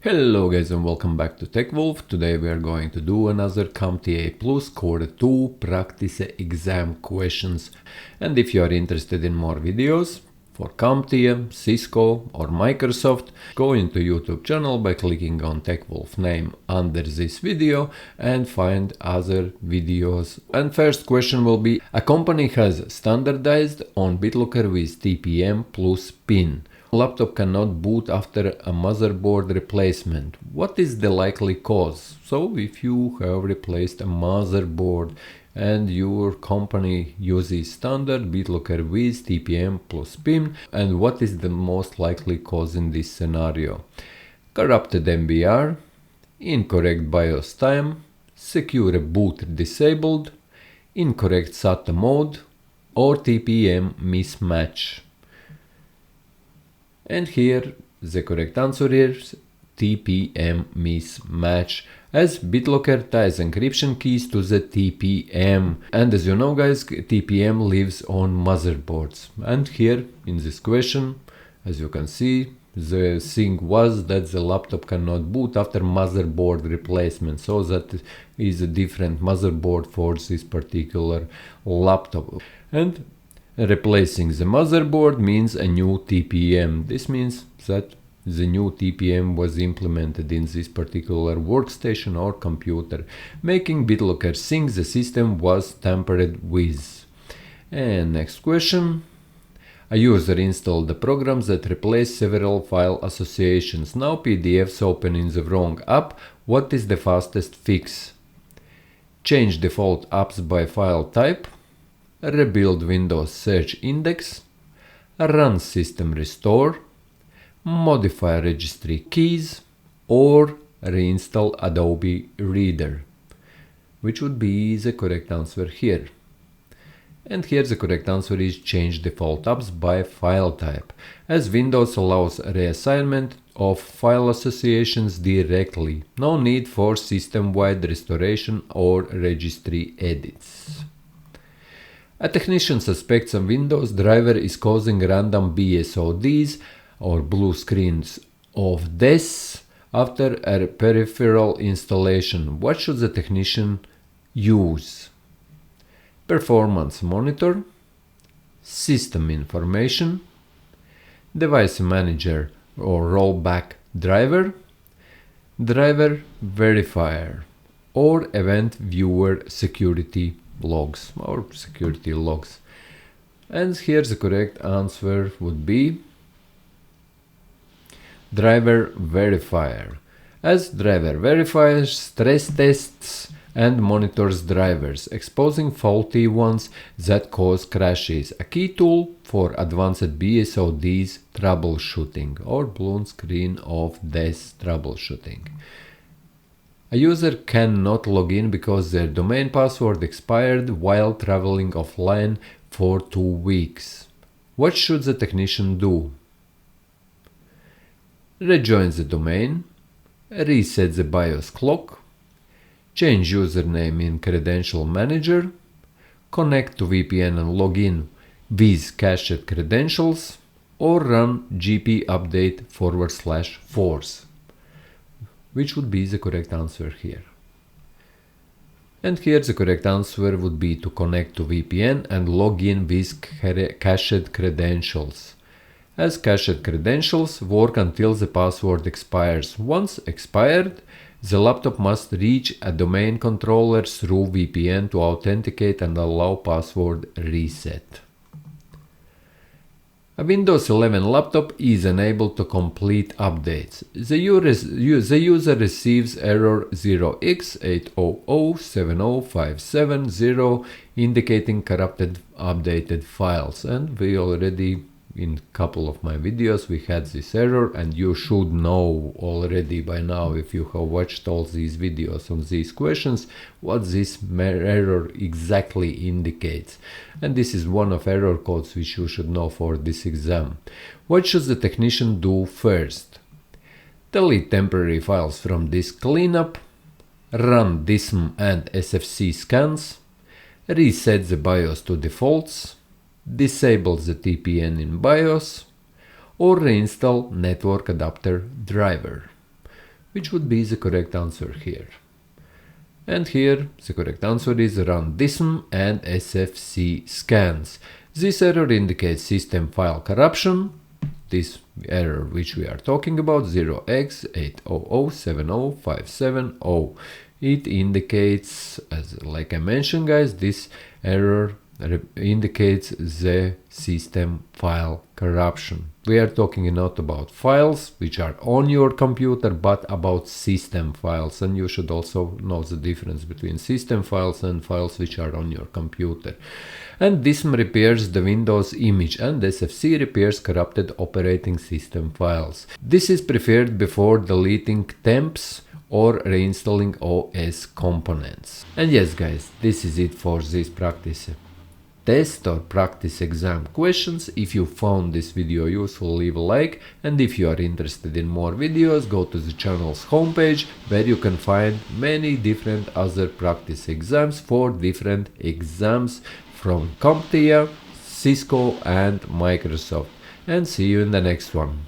Hello guys and welcome back to TechWolf. Today we are going to do another CompTIA A Core 2 practice exam questions. And if you are interested in more videos for CompTIA, Cisco or Microsoft, go into YouTube channel by clicking on TechWolf name under this video and find other videos. And first question will be: a company has standardized on BitLocker with TPM plus pin. Laptop cannot boot after a motherboard replacement. What is the likely cause? So if you have replaced a motherboard and your company uses standard BitLocker with TPM plus pin, and what is the most likely cause in this scenario? Corrupted MBR, incorrect BIOS time, secure boot disabled, incorrect SATA mode, or TPM mismatch. And here the correct answer is TPM mismatch, as BitLocker ties encryption keys to the TPM. And as you know guys, TPM lives on motherboards. And here in this question, as you can see, the thing was that the laptop cannot boot after motherboard replacement. So that is a different motherboard for this particular laptop. And replacing the motherboard means a new TPM. This means that the new TPM was implemented in this particular workstation or computer, making BitLocker think the system was tampered with. And next question. A user installed the programs that replace several file associations. Now PDFs open in the wrong app. What is the fastest fix? Change default apps by file type, rebuild Windows search index, run system restore, modify registry keys, or reinstall Adobe Reader, which would be the correct answer here. And here the correct answer is change default apps by file type, as Windows allows reassignment of file associations directly. No need for system-wide restoration or registry edits. A technician suspects a Windows driver is causing random BSODs or blue screens of death after a peripheral installation. What should the technician use? Performance monitor, system information, device manager or rollback driver, driver verifier, or event viewer security logs or security logs. And here the correct answer would be driver verifier, as driver verifier stress tests and monitors drivers, exposing faulty ones that cause crashes. A key tool for advanced BSODs troubleshooting or blue screen of death troubleshooting. A user cannot log in because their domain password expired while traveling offline for 2 weeks. What should the technician do? Rejoin the domain, reset the BIOS clock, change username in Credential Manager, connect to VPN and log in with cached credentials, or run gp update /force. Which would be the correct answer here. And here the correct answer would be to connect to VPN and log in with cached credentials, as cached credentials work until the password expires. Once expired, the laptop must reach a domain controller through VPN to authenticate and allow password reset. A Windows 11 laptop is unable to complete updates. The user receives error 0x8007057 indicating corrupted updated files. And we already, in a couple of my videos, we had this error, and you should know already by now, if you have watched all these videos on these questions, what this error exactly indicates. And this is one of error codes which you should know for this exam. What should the technician do first? Delete temporary files from disk cleanup, run DISM and SFC scans, reset the BIOS to defaults, disable the TPM in BIOS, or reinstall network adapter driver. which would be the correct answer here. And here the correct answer is run dism and sfc scans. This error indicates system file corruption. This error which we are talking about, 0x800705770. It indicates, like I mentioned guys, this error indicates the system file corruption. We are talking not about files which are on your computer, but about system files, and you should also know the difference between system files and files which are on your computer. And dism repairs the Windows image and SFC repairs corrupted operating system files. This is preferred before deleting temps or reinstalling OS components. And yes guys, this is it for this practice test or practice exam questions. If you found this video useful, leave a like, and if you are interested in more videos, go to the channel's homepage where you can find many different other practice exams for different exams from CompTIA, Cisco and Microsoft. And see you in the next one.